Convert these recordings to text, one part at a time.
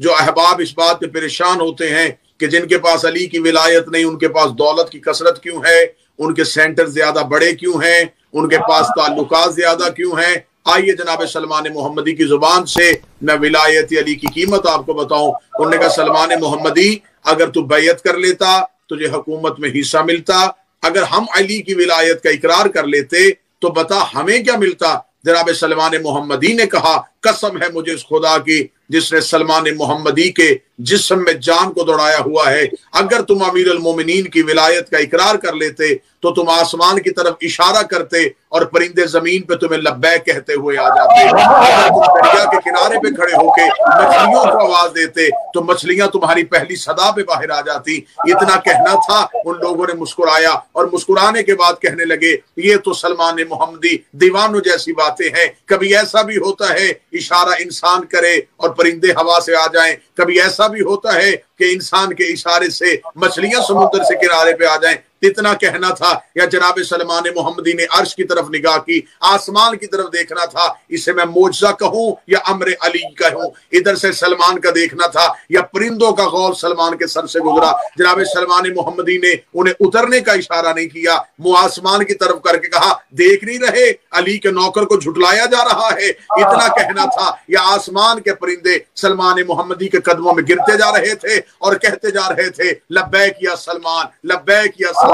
जो अहबाब इस बात पे परेशान होते हैं कि जिनके पास अली की विलायत नहीं, उनके पास दौलत की कसरत क्यों है, उनके सेंटर ज्यादा बड़े क्यों हैं, उनके पास ताल्लुकात ज्यादा क्यों हैं। आइए जनाब सलमान मोहम्मदी की जुबान से मैं विलायत अली की कीमत आपको बताऊं। उन्होंने कहा, सलमान मोहम्मदी अगर तू बैयत कर लेता तुझे हुकूमत में हिस्सा मिलता, अगर हम अली की विलायत का इकरार कर लेते तो बता हमें क्या मिलता। जनाब सलमान मोहम्मदी ने कहा, कसम है मुझे उस खुदा की जिसने सलमान मोहम्मदी के जिस्म में जान को दौड़ाया हुआ है, अगर तुम अमीर अल मोमिनीन की विलायत का इकरार कर लेते तो तुम आसमान की तरफ इशारा करते और परिंदे जमीन पे तुम्हें लब्बैक कहते हुए आ जाते। अगर तुम दरिया के किनारे पे खड़े होके मछलियों को आवाज देते तो मछलियां तुम्हारी पहली सदा पे बाहर आ जाती। इतना कहना था, उन लोगों ने मुस्कुराया और मुस्कुराने के बाद कहने लगे, ये तो सलमान मोहम्मदी दीवानों जैसी बातें हैं। कभी ऐसा भी होता है इशारा इंसान करे और परिंदे हवा से आ जाएं, कभी ऐसा भी होता है कि इंसान के इशारे से मछलियां समुद्र से किनारे पे आ जाएं। इतना कहना था या जनाब सलमान मोहम्मदी ने अर्श की तरफ निगाह की, आसमान की तरफ देखना था। इसे मैं मोजज़ा कहूं या अमर अली कहूं, इधर से सलमान का देखना था या परिंदों का गौल सलमान के सर से गुजरा। जनाब सलमान मोहम्मदी ने उन्हें उतरने का इशारा नहीं किया, मुंह आसमान की तरफ करके कहा, देख नहीं रहे अली के नौकर को झुटलाया जा रहा है। इतना कहना था या आसमान के परिंदे सलमान मोहम्मदी के कदमों में गिरते जा रहे थे और कहते जा रहे थे, लब्बैक या सलमान, लब्बैक या सलमान।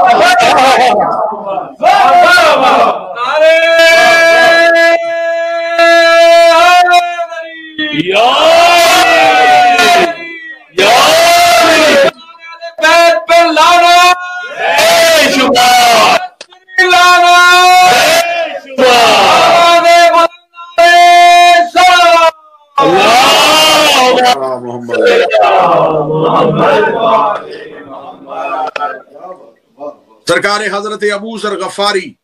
सरकार हजरत अबू ज़र गफारी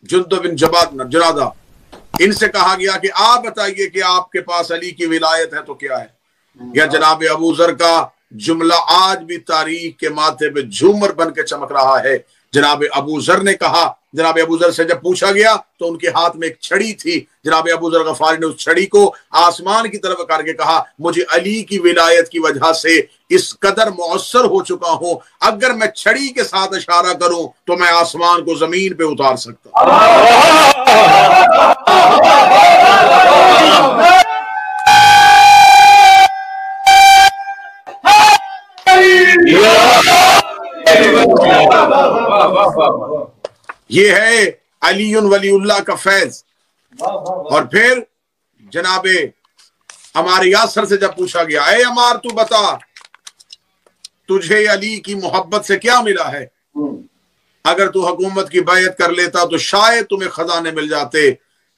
जुंदुब बिन जुनादा, इनसे कहा गया कि आप बताइए कि आपके पास अली की विलायत है तो क्या है। या जनाब अबू ज़र का जुमला आज भी तारीख के माथे पे झूमर बन के चमक रहा है। जनाब अबू ज़र ने कहा, जनाब अबू ज़र से जब पूछा गया तो उनके हाथ में एक छड़ी थी। जनाब अबू ज़र गफारी ने उस छड़ी को आसमान की तरफ करके कहा, मुझे अली की विलायत की वजह से इस कदर मुअस्सर हो चुका हूं, अगर मैं छड़ी के साथ इशारा करूं तो मैं आसमान को जमीन पे उतार सकता। ये है अलीउन वलीउल्लाह का फैज। और फिर जनाबे हमारे यासर से जब पूछा गया, ए अमार तू बता तुझे अली की मोहब्बत से क्या मिला है, अगर तू हुकूमत की बैयत कर लेता तो शायद तुम्हें खजाने मिल जाते।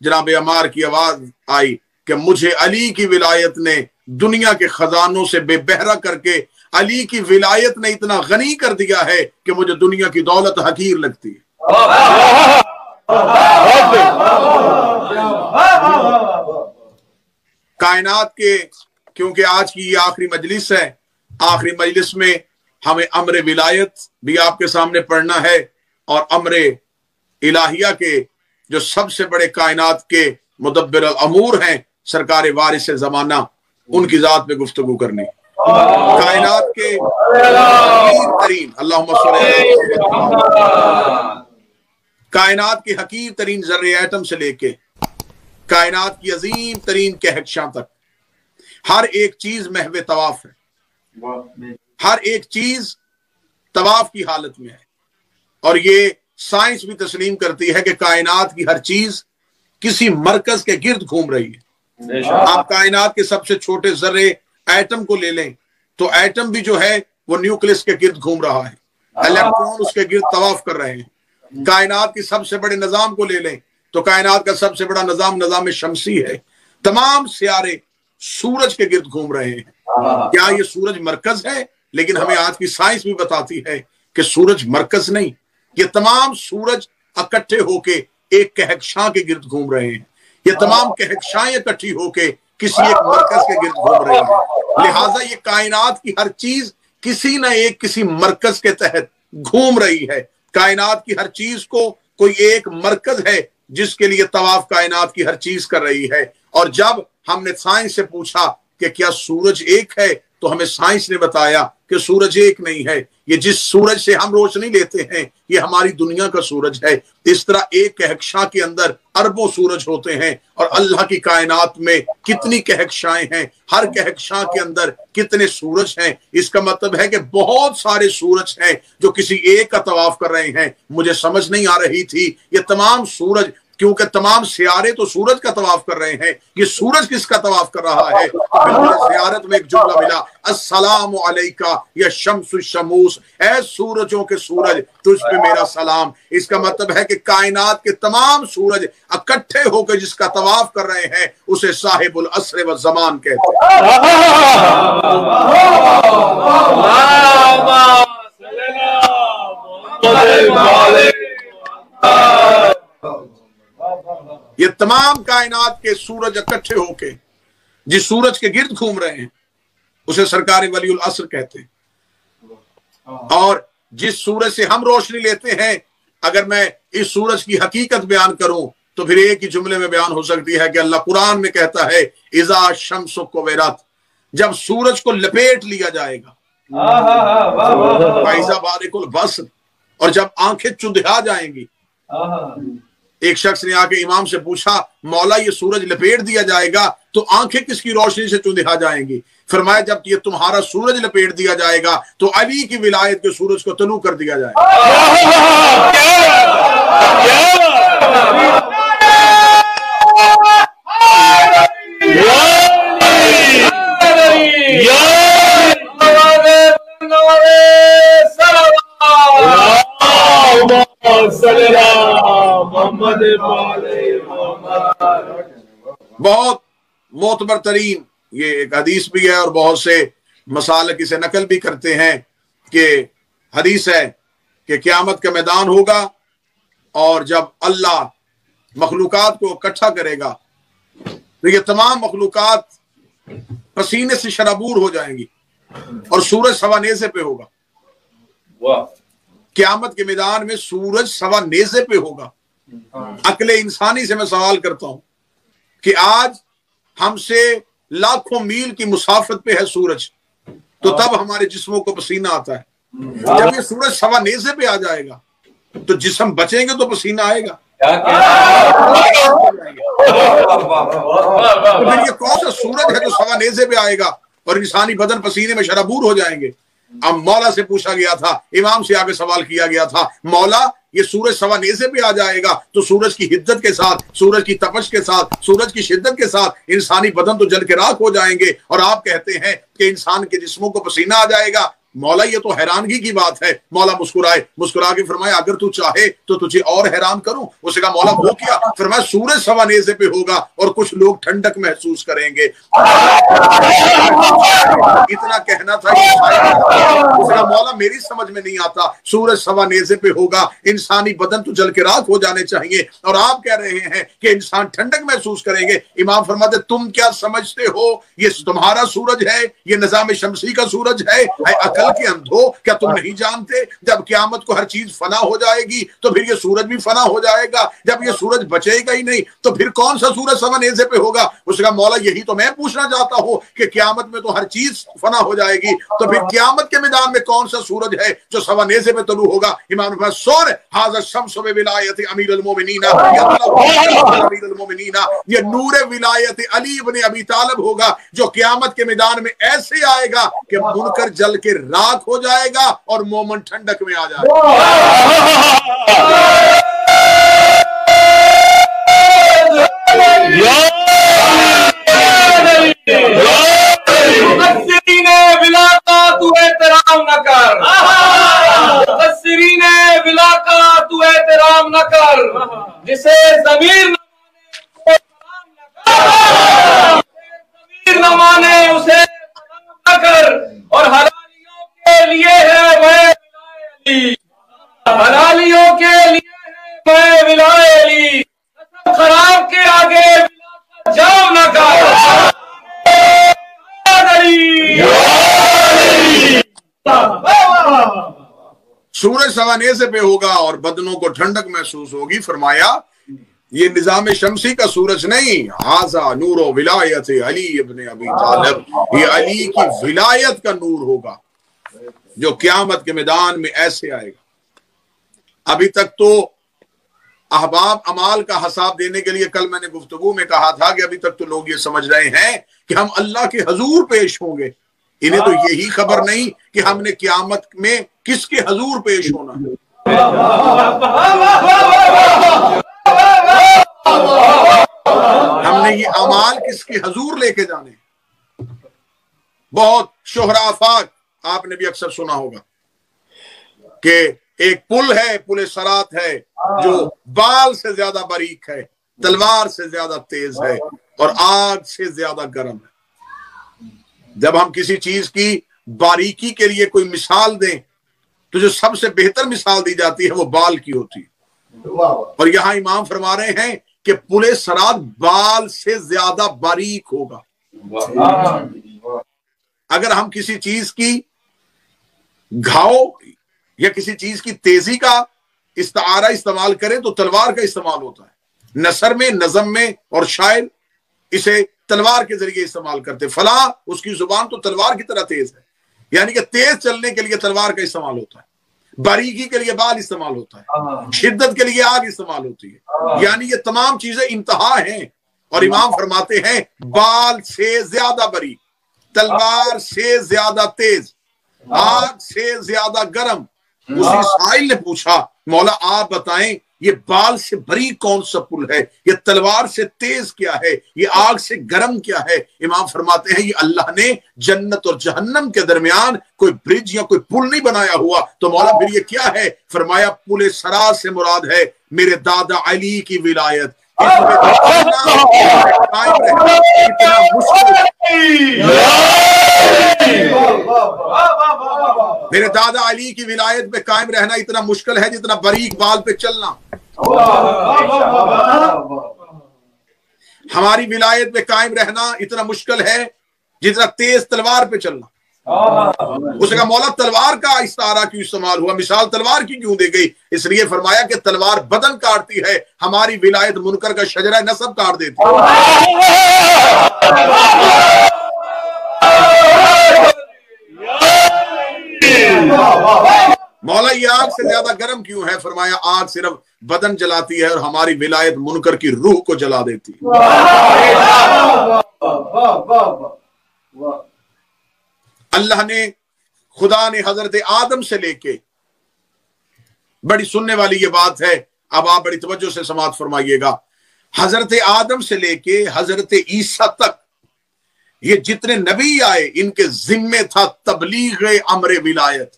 जनाब अमार की आवाज आई कि मुझे अली की विलायत ने दुनिया के खजानों से बेबहरा करके अली की विलायत ने इतना गनी कर दिया है कि मुझे दुनिया की दौलत हकीर लगती है। कायनात के, क्योंकि आज की ये आखिरी मजलिस है, आखिरी मजलिस में हमें अमर विलायत भी आपके सामने पढ़ना है और अमर इलाहिया के जो सबसे बड़े कायनात के मुदब्बिर अल अमूर हैं सरकार वारिस ज़माना, उनकी जात पे गुफ्तगू करनी। कायनात के हकीर तरीन, अल्लाहुम्मा सल्ली अला, कायनात की हकीर तरीन ज़र्रे एटम से लेके कायनात की अजीम तरीन कहकशां तक हर एक चीज महवे तवाफ है, हर एक चीज तवाफ की हालत में है। और ये साइंस भी तस्लीम करती है कि कायनात की हर चीज किसी मरकज के गिर्द घूम रही है। आप कायनात के सबसे छोटे जर्रे एटम को ले लें तो एटम भी जो है वो न्यूक्लियस के गिर्द घूम रहा है, इलेक्ट्रॉन उसके गिर्द तवाफ कर रहे हैं। कायनात के सबसे बड़े निजाम को ले लें तो कायनात का सबसे बड़ा निजाम निजाम शमसी है, तमाम सियारे सूरज के गिर्द घूम रहे हैं। क्या ये सूरज मरकज है? लेकिन हमें आज की साइंस भी बताती है कि सूरज मरकज नहीं, ये तमाम सूरज इकट्ठे होके एक कहकशां के गिर्द घूम रहे हैं। ये तमाम कहकशाएं इकट्ठी होके किसी एक मरकज के गिर्द घूम रही है। लिहाजा ये कायनात की हर चीज किसी न एक किसी मरकज के तहत घूम रही है। कायनात की हर चीज को कोई एक मरकज है जिसके लिए तवाफ कायनात की हर चीज कर रही है। और जब हमने साइंस से पूछा कि क्या सूरज एक है, तो हमें साइंस ने बताया कि सूरज एक नहीं है। ये जिस सूरज से हम रोशनी लेते हैं ये हमारी दुनिया का सूरज है। इस तरह एक कहकशां के अंदर अरबों सूरज होते हैं और अल्लाह की कायनात में कितनी कहकशाएं हैं, हर कहकशां के अंदर कितने सूरज हैं। इसका मतलब है कि बहुत सारे सूरज हैं जो किसी एक का तवाफ कर रहे हैं। मुझे समझ नहीं आ रही थी ये तमाम सूरज, क्योंकि तमाम सियारे तो सूरज का तवाफ कर रहे हैं, ये सूरज किसका तवाफ कर रहा है। ज़ियारत में एक जुमला मिला, अस्सलामु अलैका या शम्सु शमूस, ऐ सूरजों के सूरज तुझ पे मेरा सलाम। इसका मतलब है कि कायनात के तमाम सूरज इकट्ठे होकर जिसका तवाफ कर रहे हैं उसे साहिबुल असर व ज़मान कहते हैं। ये तमाम कायनात के सूरज इकट्ठे होके जिस सूरज के गिर्द घूम रहे हैं उसे सरकार वलीउल असर कहते हैं। और जिस सूरज से हम रोशनी लेते हैं, अगर मैं इस सूरज की हकीकत बयान करूं तो फिर एक ही जुमले में बयान हो सकती है कि अल्लाह कुरान में कहता है इज़ा शम्सु कुविरत, जब सूरज को लपेट लिया जाएगा, फाइज़ा बारिकुल बस्र, और जब आंखें चुंधिया जाएंगी। एक शख्स ने आके इमाम से पूछा, मौला ये सूरज लपेट दिया जाएगा तो आंखें किसकी रोशनी से चुंधिया जाएंगी। फरमाया जब ये तुम्हारा सूरज लपेट दिया जाएगा तो अली की विलायत के सूरज को तलू कर दिया जाएगा। बहुत मोतबर तरीन ये एक हदीस भी है और बहुत से मसालक इसे नकल भी करते हैं कि हदीस है कि क़यामत का मैदान होगा और जब अल्लाह मखलूकात को इकट्ठा करेगा तो ये तमाम मखलूकात पसीने से शराबूर हो जाएंगी और सूरज सवा नेज़े पे होगा। क़यामत के मैदान में सूरज सवा नेज़े पे होगा। अक्ले इंसानी से मैं सवाल करता हूं कि आज हमसे लाखों मील की मुसाफत पे है सूरज, तो तब हमारे जिस्मों को पसीना आता है। जब ये सूरज सवा नेज़े पे आ जाएगा तो जिस्म बचेंगे तो पसीना आएगा। तो फिर ये कौन सा सूरज है जो सवा नेज़े पे आएगा और इंसानी बदन पसीने में शराबूर हो जाएंगे। अब मौला से पूछा गया था, इमाम से आगे सवाल किया गया था, मौला ये सूरज सवा नेज़े पे आ जाएगा तो सूरज की हिद्दत के साथ, सूरज की तपश के साथ, सूरज की शिद्दत के साथ इंसानी बदन तो जल के राख हो जाएंगे और आप कहते हैं कि इंसान के जिस्मों को पसीना आ जाएगा। मौला ये तो हैरानगी की बात है। मौला मुस्कुराए, मुस्कुरा के फरमाया अगर तू चाहे तो तुझे और हैरान करूं। उसने कहा मौला वो क्या? फरमाया सूरज सवा नेज़े पे होगा और कुछ लोग ठंडक महसूस करेंगे। इतना कहना था। उसने कहा मौला मेरी समझ में नहीं आता, सूरज सवा नेज़े पे होगा, इंसानी बदन तो जल के राख हो जाने चाहिए और आप कह रहे हैं कि इंसान ठंडक महसूस करेंगे। इमाम फरमाते तुम क्या समझते हो ये तुम्हारा सूरज है, ये निज़ाम शमसी का सूरज है? अकल के अंधो, क्या तुम नहीं जानते जब क़यामत को हर चीज फना हो जाएगी तो फिर ये सूरज भी फना हो जाएगा। जब ये सूरज बचेगा ही नहीं तो फिर कौन सा सूरज सवा नेज़े पे होगा? उसने कहा मौला यही तो मैं पूछना चाहता हूं कि क़यामत में तो हर चीज फना हो जाएगी तो फिर क़यामत के मैदान में कौन सा सूरज है जो सवा नेज़े पे तलू होगा? इमाम ने सोर हाज़ा शम्सु विलायत अमीरुल मोमिनीन, ये नूर विलायत अली इब्न अबी तालिब होगा जो क़यामत के मैदान में ऐसे आएगा कि मुनकर जल के राख हो जाएगा और मोमन ठंडक में आ जाएगा। तू एहतराम न कर, तू एहतराम न कर, जिसे ज़मीर न माने उसे न कर और हलालियों के लिए है वह विलाय, हलालियों के लिए है वह विलाय, खराब के आगे जाओ न कर। सूरज सवा नेज़े पे होगा और बदनों को ठंडक महसूस होगी। फरमाया ये निजाम शमसी का सूरज नहीं, हाजा नूरो विलायत अली इब्न अबी तालिब, ये अली की विलायत का नूर होगा जो क़यामत के मैदान में ऐसे आएगा। अभी तक तो अहबाब अमाल का हिसाब देने के लिए कल मैंने गुफ्तगू में कहा था कि अभी तक तो लोग ये समझ रहे हैं कि हम अल्लाह के हजूर पेश होंगे। इन्हें तो यही खबर नहीं कि हमने क़यामत में किसके हजूर पेश होना है। हमने ये अमाल किसके हजूर लेके जाने। बहुत शोहरा आफाक आपने भी अक्सर सुना होगा कि एक पुल है, पुल सरात है, जो बाल से ज्यादा बारीक है, तलवार से ज्यादा तेज है और आग से ज्यादा गर्म है। जब हम किसी चीज की बारीकी के लिए कोई मिसाल दें तो जो सबसे बेहतर मिसाल दी जाती है वो बाल की होती है। और यहां इमाम फरमा रहे हैं कि पुल सरात बाल से ज्यादा बारीक होगा। अगर हम किसी चीज की घाव या किसी चीज की तेजी का इस्तारा इस्तेमाल करें तो तलवार का इस्तेमाल होता है। नसर में, नज़म में और शायर इसे तलवार के जरिए इस्तेमाल करते। फला उसकी जुबान तो तलवार की तरह तेज है, यानी कि तेज चलने के लिए तलवार का इस्तेमाल होता है। बारीकी के लिए बाल इस्तेमाल होता है, शिद्दत के लिए आग इस्तेमाल होती है। यानी ये तमाम चीजें इंतहा हैं। और इमाम फरमाते हैं बाल से ज्यादा बारीक, तलवार से ज्यादा तेज, आग से ज्यादा गर्म। उसी साइल ने पूछा, मौला आप बताएं ये बाल से बरीक कौन सा पुल है, ये तलवार से तेज क्या है, ये आग से गर्म क्या है। इमाम फरमाते हैं ये अल्लाह ने जन्नत और जहन्नम के दरमियान कोई ब्रिज या कोई पुल नहीं बनाया हुआ। तो मौला फिर ये क्या है? फरमाया पुल सरा से मुराद है मेरे दादा अली की विलायत। इतना मुश्किल, मेरे दादा अली की विलायत में कायम रहना इतना मुश्किल है जितना बारीक बाल पे चलना। हमारी विलायत में कायम रहना इतना मुश्किल है जितना तेज तलवार पे चलना। उसने कहा मौला तलवार का इस्तारा क्यों इस्तेमाल हुआ, मिसाल तलवार की क्यों दी गई? इसलिए फरमाया कि तलवार बदन काटती है, हमारी विलायत मुनकर का शजरा नसब काट देती है। मौला ये आग से ज्यादा गर्म क्यों है? फरमाया आग सिर्फ बदन जलाती है और हमारी विलायत मुनकर की रूह को जला देती है। अल्लाह ने, खुदा ने हजरत आदम से लेके, बड़ी सुनने वाली ये बात है, अब आप बड़ी तवज्जो से समाअत फरमाइएगा, हजरत आदम से लेके हजरत ईसा तक ये जितने नबी आए इनके जिम्मे था तबलीग अमर विलायत।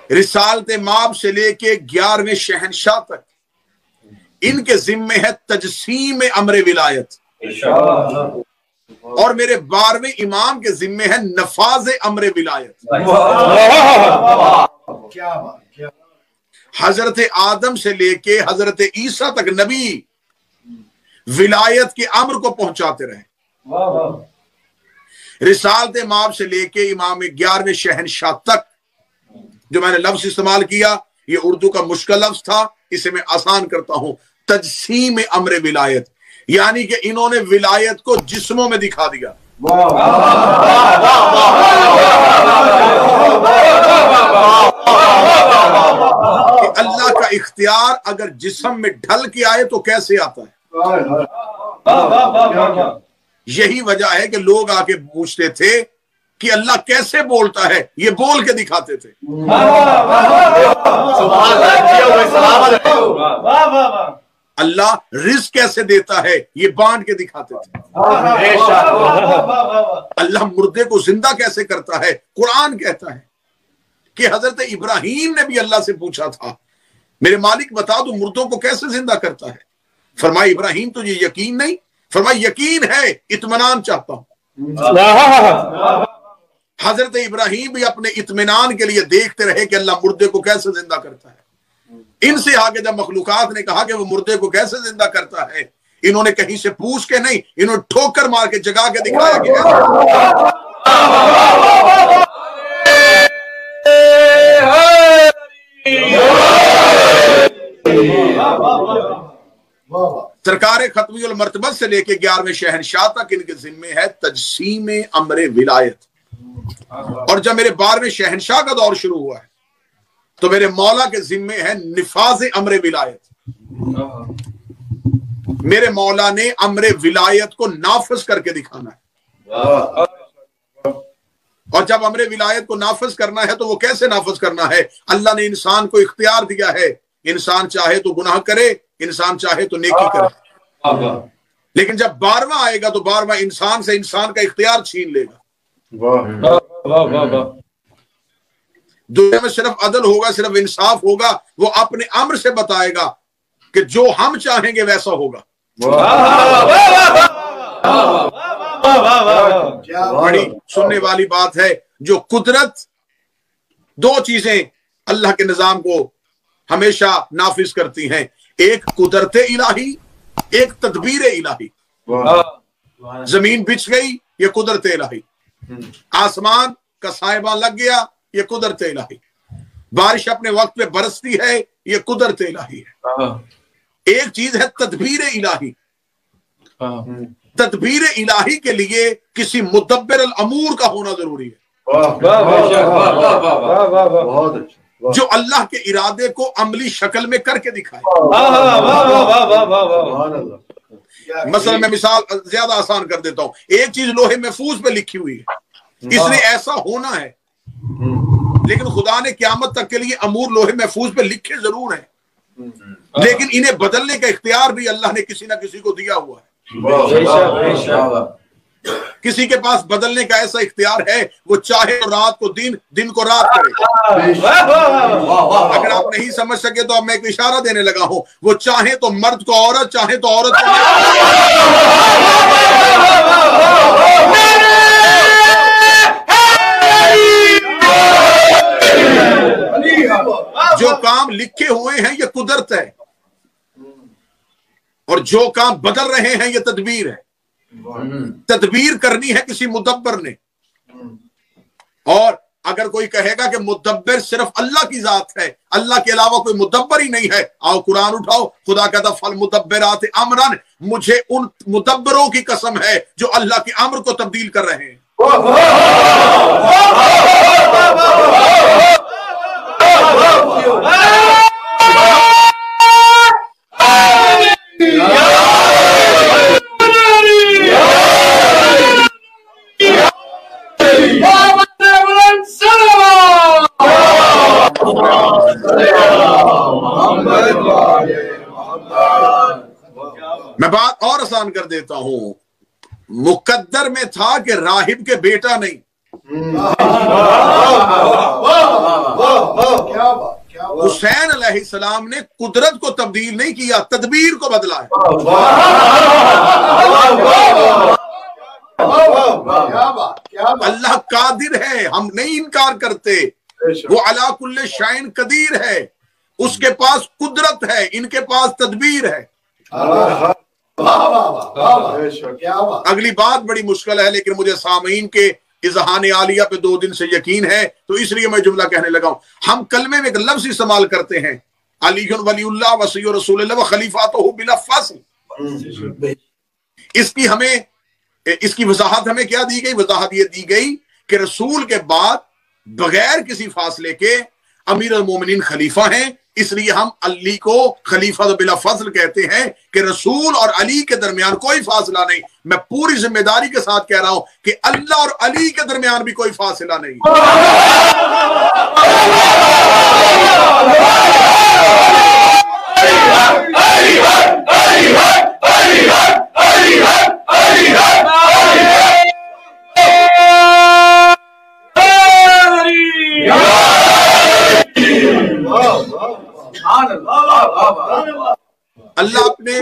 रिसालत माब से लेके 11वें शहनशाह तक इनके जिम्मे है तजसीम अमर विलायत। और मेरे 12वें इमाम के जिम्मे है नफाज अमर विलायत। हजरत आदम से लेके हजरत ईसा तक नबी विलायत के अम्र को पहुंचाते रहे। रिसालत माब से लेके इमाम 11वें शहनशाह तक, जो मैंने लफ्ज इस्तेमाल किया ये उर्दू का मुश्किल लफ्ज था, इसे मैं आसान करता हूं, तजसीम अमर विलायत, यानी कि इन्होंने विलायत को जिस्मों में दिखा दिया। कि अल्लाह का इख्तियार अगर जिस्म में ढल के आए तो कैसे आता है। यही वजह है कि लोग आके पूछते थे कि अल्लाह कैसे बोलता है, ये बोल के दिखाते थे। अल्लाह रिज़्क़ कैसे देता है, ये बांट के दिखाते थे। अल्लाह मुर्दे को जिंदा कैसे करता है, कुरान कहता है कि हजरत इब्राहिम ने भी अल्लाह से पूछा था, मेरे मालिक बता दो मुर्दों को कैसे जिंदा करता है। फरमाया इब्राहिम तुझे यकीन नहीं? फरमाया यकीन है, इत्मीनान चाहता हूं। हजरत इब्राहिम भी अपने इत्मीनान के लिए देखते रहे कि अल्लाह मुर्दे को कैसे जिंदा करता है। इनसे आगे जब मखलूकात ने कहा कि वो मुर्दे को कैसे जिंदा करता है, इन्होंने कहीं से पूछ के नहीं, इन्होंने ठोकर मार के जगा के दिखाया कि सरकार खत्मी मर्तबत से लेके 11वें शहनशाह तक इनके जिम्मे है तजसीम अमर विलायत। और जब मेरे 12वें शहनशाह का दौर शुरू हुआ है तो मेरे मौला के जिम्मे है निफाज अमर विलायत। मेरे मौला ने अमर विलायत को नाफिज करके दिखाना है। और जब अमर विलायत को नाफिज करना है तो वो कैसे नाफिज करना है? अल्लाह ने इंसान को इख्तियार दिया है, इंसान चाहे तो गुनाह करे, इंसान चाहे तो नेकी करे। लेकिन जब 12वां आएगा तो 12वां इंसान से इंसान का इख्तियार छीन लेगा। दुनिया में सिर्फ अदल होगा, सिर्फ इंसाफ होगा। वो अपने अम्र से बताएगा कि जो हम चाहेंगे वैसा होगा। बड़ी सुनने वाली बात है। जो कुदरत, दो चीजें अल्लाह के निजाम को हमेशा नाफिज करती हैं, एक कुदरत इलाही, एक तदबीर इलाही। जमीन बिछ गई, ये कुदरत इलाही। आसमान का साहिबा लग गया, ये कुदरत इलाही। बारिश अपने वक्त पे बरसती है, ये कुदरत इलाही है। एक चीज है तदबीर इलाही। तदबीर इलाही के लिए किसी मुदब्बिर अल अमूर का होना जरूरी है, जो अल्लाह के इरादे को अमली शक्ल में करके दिखाए। मसलन मैं मिसाल ज्यादा आसान कर देता हूं। एक चीज लोहे महफूज पे लिखी हुई है, इसने ऐसा होना है, लेकिन खुदा ने क़यामत तक के लिए अमूर लोहे महफूज पे लिखे जरूर हैं, लेकिन इन्हें बदलने का इख्तियार भी अल्लाह ने किसी ना किसी को दिया हुआ है। किसी के पास बदलने का ऐसा इख्तियार है, वो चाहे तो रात को दिन, दिन को रात करे। अगर आप नहीं समझ सके तो अब मैं एक इशारा देने लगा हूं। वो चाहे तो मर्द को औरत, चाहे तो औरत को जो काम लिखे हुए हैं ये कुदरत है, और जो काम बदल रहे हैं ये तदबीर है। तदबीर करनी है किसी मुदब्बर ने। और अगर कोई कहेगा कि मुदब्बर सिर्फ अल्लाह की जात है, अल्लाह के अलावा कोई मुदब्बर ही नहीं है, आओ कुरान उठाओ। खुदा कहता फल मुदब्बिरात अमरन, मुझे उन मुदब्बरों की कसम है जो अल्लाह के अम्र को तब्दील कर रहे हैं। मैं बात और आसान कर देता हूं। मुकद्दर में था कि राहिब के बेटा नहीं। हुसैन अलैहिस्सलाम ने कुदरत को तब्दील नहीं किया, तदबीर को बदला है। अल्लाह कादिर है, हम नहीं इनकार करते। वो अला कुल्ले शाइन कदीर है, उसके पास कुदरत है, इनके पास तदबीर है। अगली बात बड़ी मुश्किल है, लेकिन मुझे सामीन के इज़हान आलिया पे 2 दिन से यकीन है, तो इसलिए मैं जुमला कहने लगा हूं। हम कलमे में एक लफ्ज इस्तेमाल करते हैं, अलीयुन वलीउल्लाह व सय्यिदुर रसूलुल्लाह व खलीफातुहु बिला फस्ल। इसकी वजाहत हमें क्या दी गई? वजाहत ये दी गई कि रसूल के बाद बगैर किसी फासले के अमीर अल मोमिनीन खलीफा हैं, इसलिए हम अली को खलीफा बिला फजल कहते हैं कि रसूल और अली के दरमियान कोई फासला नहीं। मैं पूरी जिम्मेदारी के साथ कह रहा हूं कि अल्लाह और अली के दरमियान भी कोई फासला नहीं। अल्लाह अपने,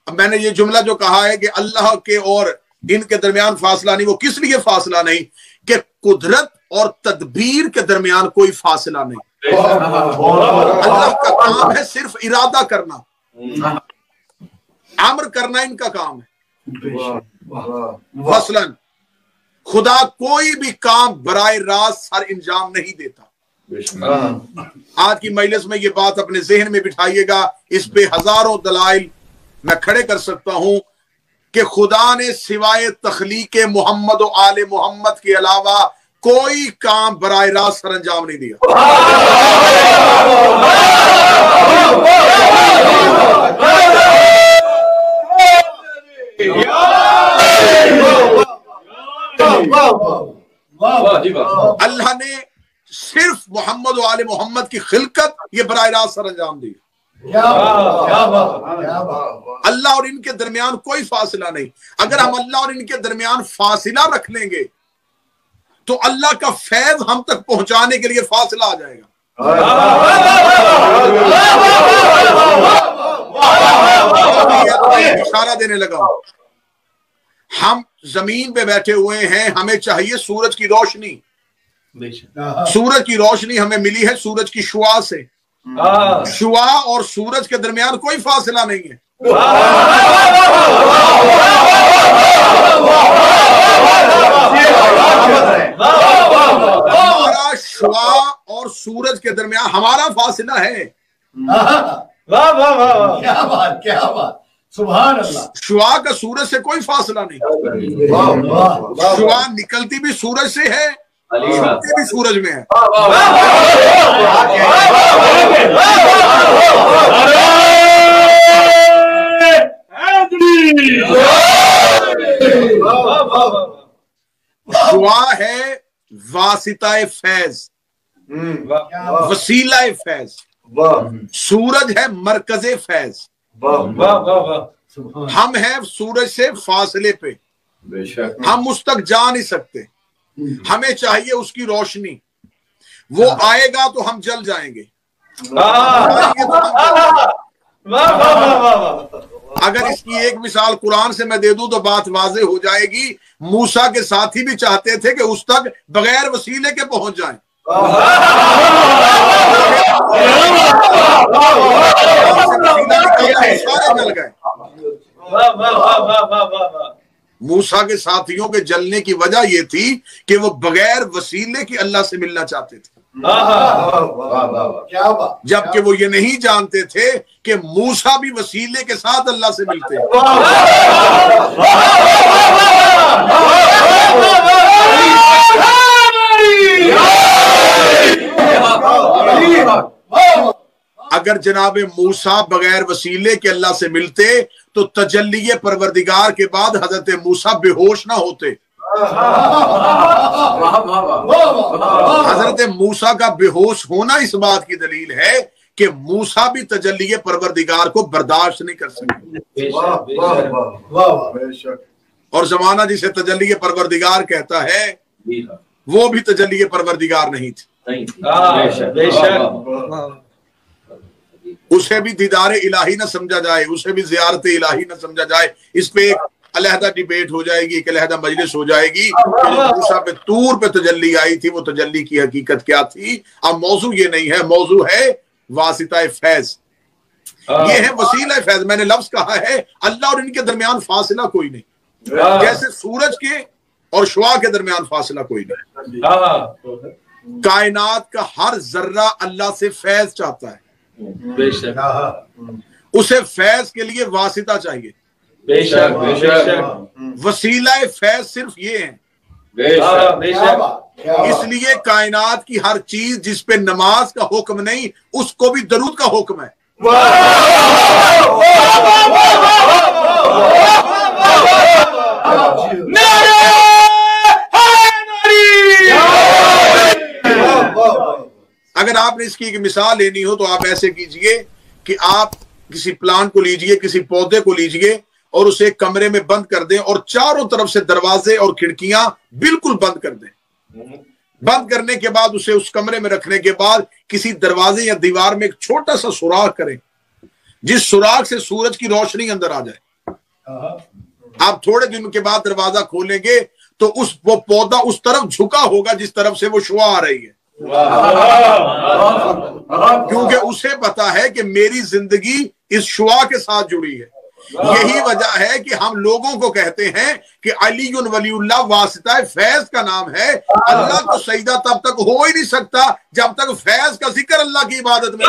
मैंने ये जुमला जो कहा है कि अल्लाह के और इनके दरमियान फासला नहीं, वो किस लिए फासला नहीं? कि कुदरत और तदबीर के दरमियान कोई फासला नहीं। अल्लाह का काम है सिर्फ इरादा करना, अम्र करना इनका काम है। मसलन खुदा कोई भी काम बराए रास्त सर इंजाम नहीं देता। آج کی مجلس میں یہ بات اپنے ذہن میں بٹھائیے گا، اس پہ ہزاروں دلائل میں کھڑے کر سکتا ہوں کہ خدا نے سوائے تخلیق محمد و آل محمد کے علاوہ کوئی کام براہ راست سر انجام نہیں دیا۔ اللہ نے صرف محمد و آل محمد کی خلقت یہ براہ راست سر انجام دی۔ اللہ اور ان کے درمیان کوئی فاصلہ نہیں۔ اگر ہم اللہ اور ان کے درمیان فاصلہ رکھ لیں گے تو اللہ کا فیض ہم تک پہنچانے کے لیے فاصلہ آ جائے گا۔ اشارہ دینے لگا، ہم زمین پہ بیٹھے ہوئے ہیں، ہمیں چاہیے سورج کی روشنی۔ سورج کی روشنی ہمیں ملی ہے سورج کی شعاع سے۔ شعاع اور سورج کے درمیان کوئی فاصلہ نہیں ہے۔ ہمارا شعاع اور سورج کے درمیان ہمارا فاصلہ ہے۔ کیا بات، سبحان اللہ۔ شعاع کا سورج سے کوئی فاصلہ نہیں۔ شعاع نکلتی بھی سورج سے ہے، چھپتی بھی سورج میں ہے۔ شعاع ہے واسطہ فیض، وسیلہ فیض۔ سورج ہے مرکز فیض۔ ہم ہیں سورج سے فاصلے پہ، ہم اس تک جا نہیں سکتے۔ ہمیں چاہیے اس کی روشنی، وہ آئے گا تو ہم جل جائیں گے۔ اگر اس کی ایک مثال قرآن سے میں دے دوں تو بات واضح ہو جائے گی۔ موسیٰ کے ساتھی بھی چاہتے تھے کہ اس تک بغیر وسیلے کے پہنچ جائیں۔ سارے جل گئے۔ موسیٰ کے ساتھیوں کے جلنے کی وجہ یہ تھی کہ وہ بغیر وسیلے کے اللہ سے ملنا چاہتے تھے، جبکہ وہ یہ نہیں جانتے تھے کہ موسیٰ بھی وسیلے کے ساتھ اللہ سے ملتے ہیں۔ اگر جناب موسیٰ بغیر وسیلے کے اللہ سے ملتے تو تجلی پروردگار کے بعد حضرت موسیٰ بے ہوش نہ ہوتے۔ حضرت موسیٰ کا بے ہوش ہونا اس بات کی دلیل ہے کہ موسیٰ بھی تجلی پروردگار کو برداشت نہیں کر سکتے۔ اور زمانہ جسے تجلی پروردگار کہتا ہے وہ بھی تجلی پروردگار نہیں تھی، اسے بھی دیدار الہی نہ سمجھا جائے، اسے بھی زیارت الہی نہ سمجھا جائے۔ اس پہ ایک علیحدہ ڈیبیٹ ہو جائے گی، ایک علیحدہ مجلس ہو جائے گی۔ موسیٰ پہ طور پہ تجلی آئی تھی، وہ تجلی کی حقیقت کیا تھی؟ اب موضوع یہ نہیں ہے، موضوع ہے واسطہ فیض، یہ ہے وسیلہ فیض۔ میں نے لفظ کہا ہے اللہ اور ان کے درمیان فاصلہ کوئی نہیں، جیسے سورج کے اور شعاع کے درمیان فاصلہ کوئی نہیں۔ کائنات کا ہر ذرہ اللہ سے فیض چاہتا ہے، اسے فیض کے لیے واسطہ چاہیے۔ وسیلہ فیض صرف یہ ہے۔ اس لیے کائنات کی ہر چیز جس پہ نماز کا حکم نہیں، اس کو بھی درود کا حکم ہے۔ اگر آپ نے اس کی ایک مثال لینی ہو تو آپ ایسے کیجئے کہ آپ کسی پلانٹ کو لیجئے، کسی پودے کو لیجئے اور اسے ایک کمرے میں بند کر دیں اور چاروں طرف سے دروازے اور کھڑکیاں بالکل بند کر دیں۔ بند کرنے کے بعد اسے اس کمرے میں رکھنے کے بعد کسی دروازے یا دیوار میں ایک چھوٹا سا سوراخ کریں، جس سوراخ سے سورج کی روشنی اندر آ جائے۔ آپ تھوڑے دن کے بعد دروازہ کھولیں گے تو وہ پودا اس طرف جھکا ہوگا جس طرف سے وہ شعاع آ رہی ہے، کیونکہ اسے پتا ہے کہ میری زندگی اس شعاع کے ساتھ جڑی ہے۔ यही वजह है कि हम लोगों को कहते हैं कि अली वलीउल्लाह वासिता फैज का नाम है। अल्लाह को सजदा तब तक हो ही नहीं सकता जब तक फैज का जिक्र अल्लाह की इबादत में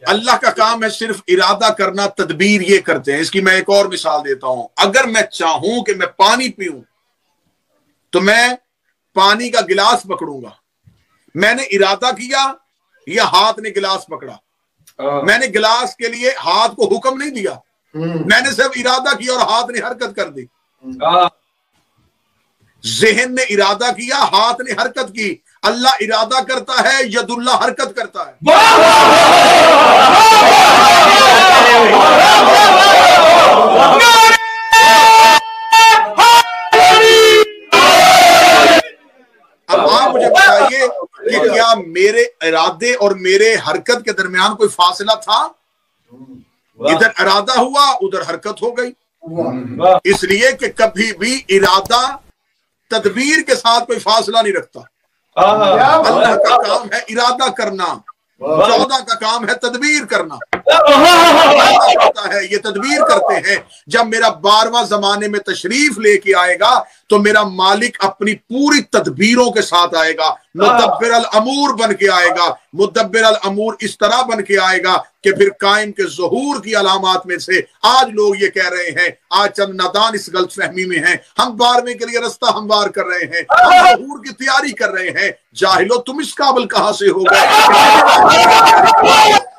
अल्लाह का काम है सिर्फ इरादा करना, तदबीर ये करते हैं। इसकी मैं एक और मिसाल देता हूं। अगर मैं चाहूं कि मैं पानी पीऊं तो मैं पानी का गिलास पकड़ूंगा। मैंने इरादा किया या हाथ ने गिलास पकड़ा? मैंने गिलास के लिए हाथ को हुक्म नहीं दिया, मैंने सिर्फ इरादा किया और हाथ ने हरकत कर दी। ज़हन ने इरादा किया, हाथ ने हरकत की। अल्लाह इरादा करता है, यदुल्लाह हरकत करता है। अब आप मुझे बताइए कि क्या मेरे इरादे और मेरे हरकत के दरमियान कोई फासला था? इधर इरादा हुआ, उधर हरकत हो गई। इसलिए कि कभी भी इरादा तदबीर के साथ कोई फासला नहीं रखता। अल्लाह का काम है इरादा करना, 14 का काम है तदबीर करना। होता है ये तदबीर करते हैं। जब मेरा 12वां जमाने में तशरीफ लेके आएगा तो मेरा मालिक अपनी पूरी तदबीरों के साथ आएगा। मुदब्बिर अल अमूर बन के आएगा। मुदब्बिर अल अमूर इस तरह बन के आएगा कि फिर कायम के ज़हूर की अलामात में से आज लोग ये कह रहे हैं, आज चंद नादान इस गलत फहमी में हैं, हम 12वें के लिए रास्ता हमवार कर रहे हैं, हम ज़हूर की तैयारी कर रहे हैं। जाहिलो, तुम इस काबिल कहां से हो गए?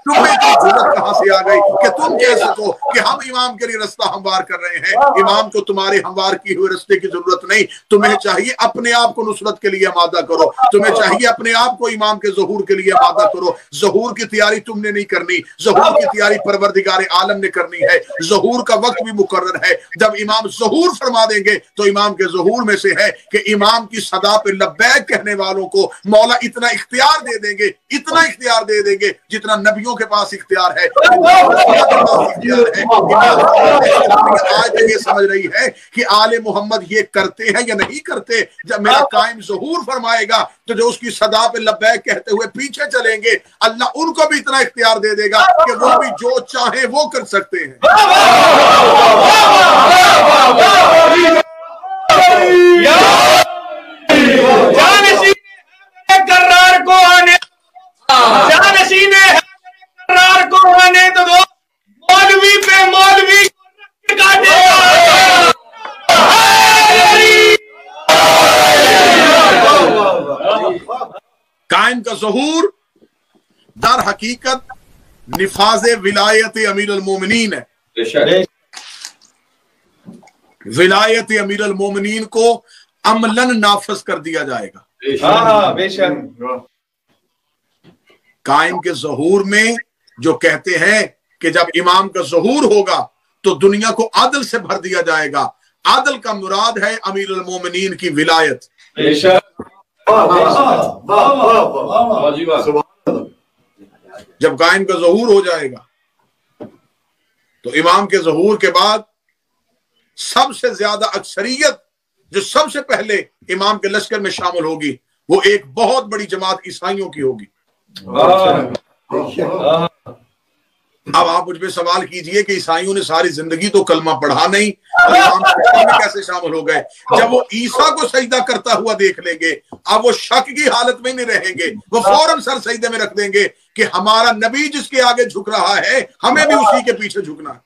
तुम्हें की जरूरत कहां से आ गई कि तुम कह सको कि हम इमाम के लिए रास्ता हमवार कर रहे हैं? इमाम को तुम्हारे हमवार किए हुए रास्ते की जरूरत नहीं। तुम्हें चाहिए अपने आप को नुसरत के लिए आमादा करो। तुम्हें चाहिए अपने आप को इमाम के ज़हूर के लिए आमादा करो। ज़हूर की तैयारी तुमने नहीं करनी, ज़हूर की तैयारी परवरदिगार आलम ने करनी है। ज़हूर का वक्त भी मुकर्रर है। जब इमाम ज़हूर फरमा देंगे तो इमाम के ज़हूर में से है कि इमाम की सदा पे लब्बैक कहने वालों को मौला इतना इख्तियार दे देंगे, इतना इख्तियार दे देंगे जितना नबियों के पास इख्तियार है। आज ये समझ रही है कि आले मोहम्मद ये करते हैं या नहीं करते। जब मेरा कायम ज़हूर फरमाएगा तो जो उसकी सदा पे लब्बैक कहते हुए पीछे चलेंगे, अल्लाह उनको भी इतना इख्तियार दे देगा कि वो भी जो चाहे वो कर सकते हैं। करार को आने को आने तो दो, मौलवी पे मौलवी काटेगा। कायम का ज़हूर दर हकीकत निफाज़े विलायत अमीर अल मोमिनीन है। विलायत अमीर अल मोमिनीन को अमलन नाफज कर दिया जाएगा। कायम के ज़हूर में जो कहते हैं कि जब इमाम का ज़हूर होगा तो दुनिया को आदल से भर दिया जाएगा। आदल का मुराद है अमीर अल मोमिनीन की विलायत। जब कायम का ज़हूर हो जाएगा तो इमाम के ज़हूर के बाद सबसे ज्यादा अक्सरियत जो सबसे पहले इमाम के लश्कर में शामिल होगी वो एक बहुत बड़ी जमात ईसाइयों की होगी। अब आप मुझ पे सवाल कीजिए कि ईसाइयों ने सारी जिंदगी तो कलमा पढ़ा नहीं, इमाम में कैसे शामिल हो गए? जब वो ईसा को सजदा करता हुआ देख लेंगे, अब वो शक की हालत में नहीं रहेंगे, वो फौरन सर सजदे में रख देंगे कि हमारा नबी जिसके आगे झुक रहा है हमें भी उसी के पीछे झुकना है।